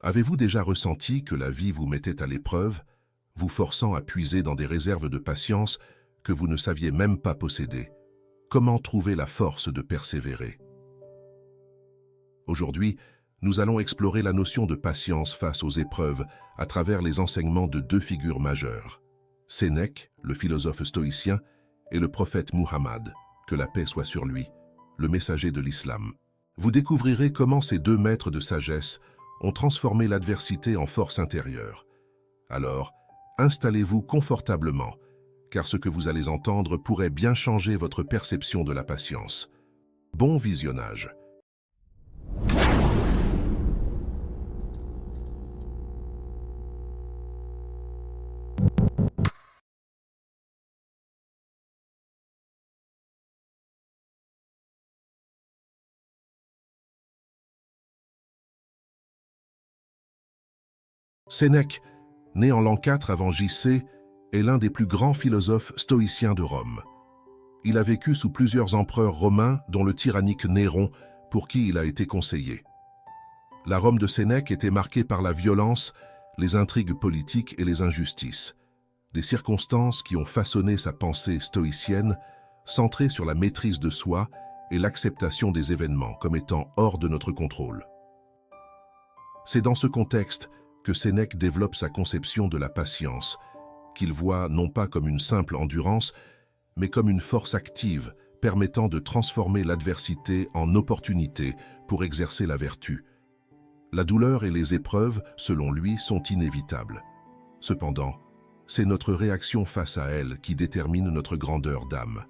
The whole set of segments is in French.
Avez-vous déjà ressenti que la vie vous mettait à l'épreuve, vous forçant à puiser dans des réserves de patience que vous ne saviez même pas posséder? Comment trouver la force de persévérer? Aujourd'hui, nous allons explorer la notion de patience face aux épreuves à travers les enseignements de deux figures majeures. Sénèque, le philosophe stoïcien, et le prophète Muhammad, que la paix soit sur lui, le messager de l'islam. Vous découvrirez comment ces deux maîtres de sagesse ont transformé l'adversité en force intérieure. Alors, installez-vous confortablement, car ce que vous allez entendre pourrait bien changer votre perception de la patience. Bon visionnage. Sénèque, né en l'an 4 avant J.C., est l'un des plus grands philosophes stoïciens de Rome. Il a vécu sous plusieurs empereurs romains, dont le tyrannique Néron, pour qui il a été conseiller. La Rome de Sénèque était marquée par la violence, les intrigues politiques et les injustices. Des circonstances qui ont façonné sa pensée stoïcienne, centrée sur la maîtrise de soi et l'acceptation des événements comme étant hors de notre contrôle. C'est dans ce contexte que Sénèque développe sa conception de la patience, qu'il voit non pas comme une simple endurance, mais comme une force active permettant de transformer l'adversité en opportunité pour exercer la vertu. La douleur et les épreuves, selon lui, sont inévitables. Cependant, c'est notre réaction face à elles qui détermine notre grandeur d'âme.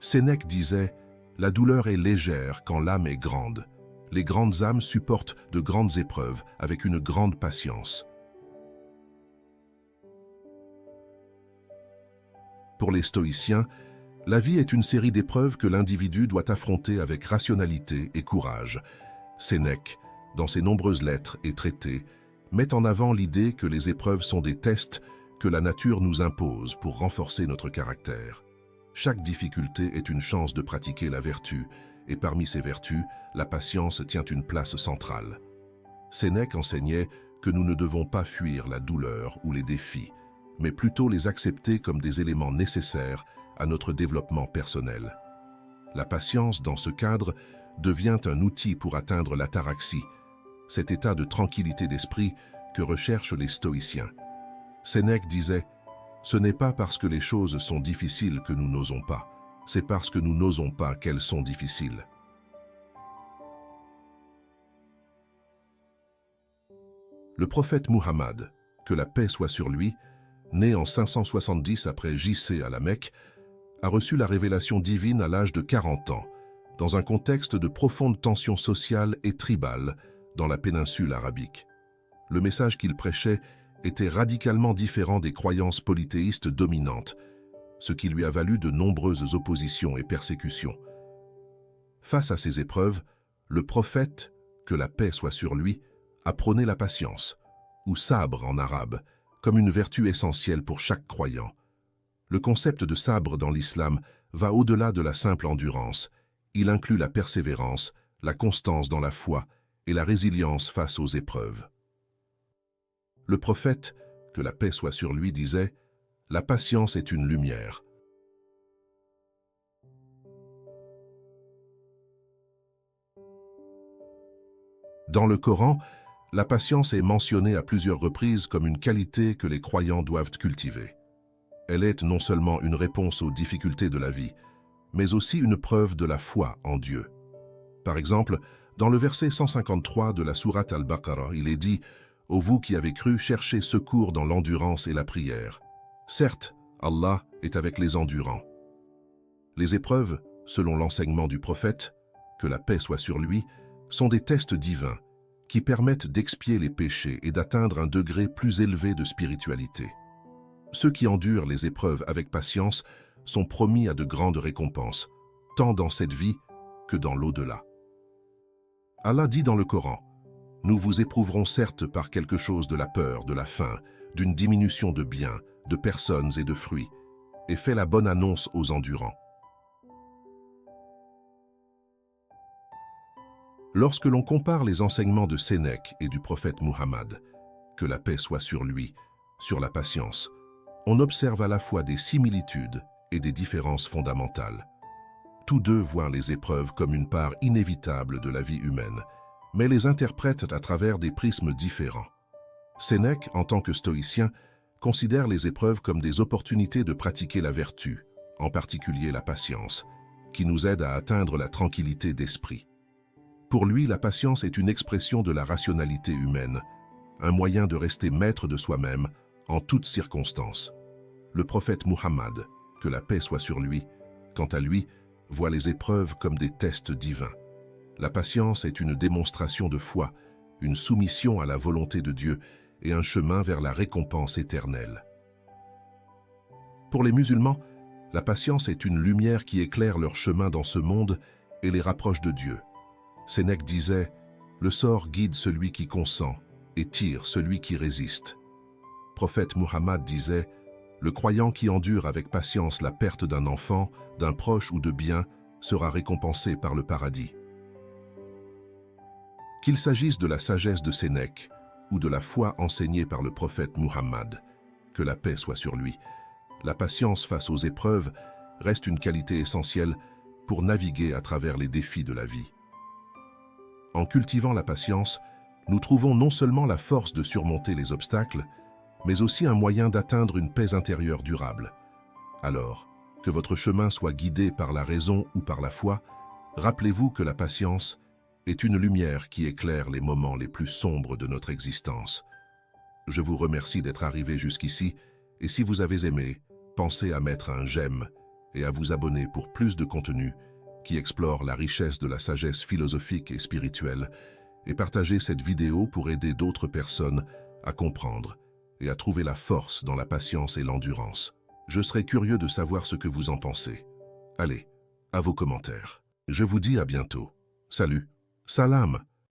Sénèque disait « La douleur est légère quand l'âme est grande. Les grandes âmes supportent de grandes épreuves avec une grande patience. » Pour les stoïciens, la vie est une série d'épreuves que l'individu doit affronter avec rationalité et courage. Sénèque, dans ses nombreuses lettres et traités, met en avant l'idée que les épreuves sont des tests que la nature nous impose pour renforcer notre caractère. Chaque difficulté est une chance de pratiquer la vertu, et parmi ces vertus, la patience tient une place centrale. Sénèque enseignait que nous ne devons pas fuir la douleur ou les défis, mais plutôt les accepter comme des éléments nécessaires à notre développement personnel. La patience, dans ce cadre, devient un outil pour atteindre l'ataraxie, cet état de tranquillité d'esprit que recherchent les stoïciens. Sénèque disait « Ce n'est pas parce que les choses sont difficiles que nous n'osons pas, c'est parce que nous n'osons pas qu'elles sont difficiles. » Le prophète Muhammad, que la paix soit sur lui, né en 570 après J.C. à la Mecque, a reçu la révélation divine à l'âge de 40 ans, dans un contexte de profonde tension sociale et tribale dans la péninsule arabique. Le message qu'il prêchait était radicalement différent des croyances polythéistes dominantes, ce qui lui a valu de nombreuses oppositions et persécutions. Face à ces épreuves, le prophète, que la paix soit sur lui, a prôné la patience, ou sabre en arabe, comme une vertu essentielle pour chaque croyant. Le concept de sabre dans l'islam va au-delà de la simple endurance. Il inclut la persévérance, la constance dans la foi et la résilience face aux épreuves. Le prophète, que la paix soit sur lui, disait « La patience est une lumière. » Dans le Coran, la patience est mentionnée à plusieurs reprises comme une qualité que les croyants doivent cultiver. Elle est non seulement une réponse aux difficultés de la vie, mais aussi une preuve de la foi en Dieu. Par exemple, dans le verset 153 de la sourate Al-Baqarah, il est dit « Ô vous qui avez cru, cherchez secours dans l'endurance et la prière. Certes, Allah est avec les endurants. » Les épreuves, selon l'enseignement du prophète, que la paix soit sur lui, sont des tests divins qui permettent d'expier les péchés et d'atteindre un degré plus élevé de spiritualité. Ceux qui endurent les épreuves avec patience sont promis à de grandes récompenses, tant dans cette vie que dans l'au-delà. Allah dit dans le Coran, « Nous vous éprouverons certes par quelque chose de la peur, de la faim, d'une diminution de biens, de personnes et de fruits, et fait la bonne annonce aux endurants. » Lorsque l'on compare les enseignements de Sénèque et du prophète Muhammad, que la paix soit sur lui, sur la patience, on observe à la fois des similitudes et des différences fondamentales. Tous deux voient les épreuves comme une part inévitable de la vie humaine, mais les interprètent à travers des prismes différents. Sénèque, en tant que stoïcien, considère les épreuves comme des opportunités de pratiquer la vertu, en particulier la patience, qui nous aide à atteindre la tranquillité d'esprit. Pour lui, la patience est une expression de la rationalité humaine, un moyen de rester maître de soi-même en toutes circonstances. Le prophète Muhammad, que la paix soit sur lui, quant à lui, voit les épreuves comme des tests divins. La patience est une démonstration de foi, une soumission à la volonté de Dieu et un chemin vers la récompense éternelle. Pour les musulmans, la patience est une lumière qui éclaire leur chemin dans ce monde et les rapproche de Dieu. Sénèque disait « Le sort guide celui qui consent et tire celui qui résiste ». Prophète Muhammad disait « Le croyant qui endure avec patience la perte d'un enfant, d'un proche ou de biens sera récompensé par le paradis ». Qu'il s'agisse de la sagesse de Sénèque ou de la foi enseignée par le prophète Muhammad, que la paix soit sur lui, la patience face aux épreuves reste une qualité essentielle pour naviguer à travers les défis de la vie. En cultivant la patience, nous trouvons non seulement la force de surmonter les obstacles, mais aussi un moyen d'atteindre une paix intérieure durable. Alors, que votre chemin soit guidé par la raison ou par la foi, rappelez-vous que la patience est une lumière qui éclaire les moments les plus sombres de notre existence. Je vous remercie d'être arrivé jusqu'ici, et si vous avez aimé, pensez à mettre un j'aime et à vous abonner pour plus de contenu qui explore la richesse de la sagesse philosophique et spirituelle, et partagez cette vidéo pour aider d'autres personnes à comprendre et à trouver la force dans la patience et l'endurance. Je serais curieux de savoir ce que vous en pensez. Allez, à vos commentaires. Je vous dis à bientôt. Salut, salam.